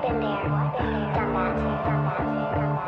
been there, done that, done that, done that, done that.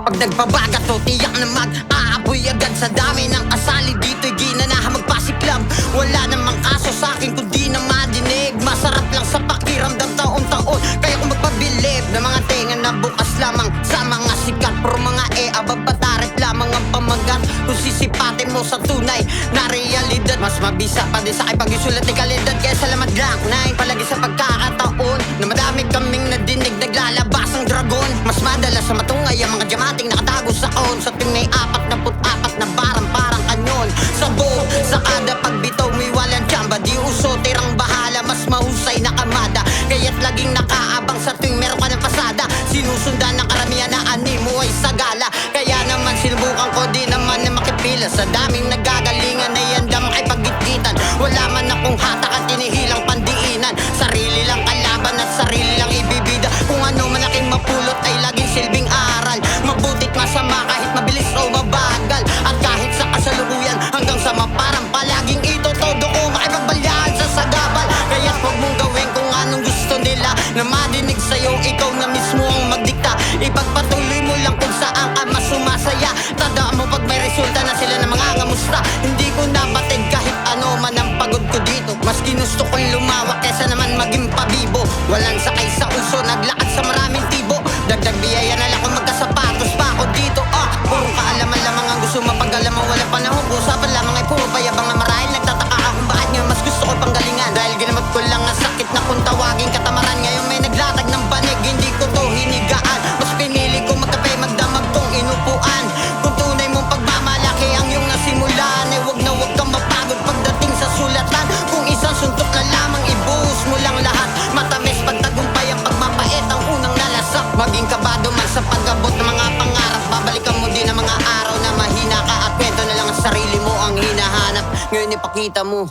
Pag nagbabaga to, tiyak na mag-aaboy agad. Sa dami ng asali dito'y ginanahan magpasiklab. Wala namang kaso sa'kin kundi na madinig. Masarap lang sa pakiramdam taon-taon. Kaya kung magpabilib na mga tenga na bukas lamang sa mga sikat. Pero mga ababatarit lamang ang pamagat. Kung sisipatin mo sa tunay na realidad, mas mabisa pa din sa aking pag-isulat ni kalidad. Kaya salamat lang na palagi sa pagkakataon na madami kaming nadinig naglalabas ang dragon. Mas madalas sa matungay ang mga diamating nakatago sa kahon. Sa tuwing may 44 na barang parang kanyon. Sabog sa kada pagbitaw may walang tsamba. Di uso tirang bahala, mas mahusay na kamada. Kaya't laging nakaabang sa tuwing meron ka ng pasada. Sinusundan ng karamihan na animo ay sagala. Kaya naman sinubukan ko di naman na makipila sa daming nagagalingan na yan damang ay paggigitan. Wala man akong hatak at tinihilang pandiinan. Sarili lang kalaban at sarili lang ibibida. Kung ano man aking mapulot ay laging silbing aral. Mabutit masama kahit mabilis o mabagal. At kahit sa kasalukuyan hanggang sa maparang palaging itotodo ko makipagbalyaan sa sagabal. Kaya't huwag mong gawin kung anong gusto nila na madinig sa'yo, ikaw na mismo ang magdikta. Ipagpatuloy mo lang kung saan ka mas sumasaya. Tandaan mo pag may resulta na sila na mga ngamusta. Hindi ko nabatid kahit ano man ang pagod ko dito. Mas ginusto ko'y lumawak kesa naman maging pabibo. Walang sakay sa uso, naglakad sa maraming tibo. Dagdag biyaya na lang kung magkasapatos pa ako dito. Puro kaalaman lamang ang gusto mapag-alaman. Walang panahon, usapan lamang ay puro payabang na marahil. Nagtataka akong bakit ngayon mas gusto ko pang galingan. Dahil ginamot ko lang ang sakit na kung tawagin katamaran. Ngayon may naglatag ng banig, hindi ko to hinigaan. Mas pinili ko magkape, magdamag tong inupuan. Kung tunay mong pagmamalaki ang iyong nasimulan, eh wag na wag kang mapagod pagdating sa sulatan. Kung isang suntok na lamang ibuhos mo lang lahat. Matamis pagtagumpay ang pagmapait ang unang nalasak. Maging kabado man sa pag-abot ng mga pangarap. Babalikan mo din ang mga araw na mahina ka at kwento na lang ang sarili mo ang hinahanap. Ngayon ipakita mo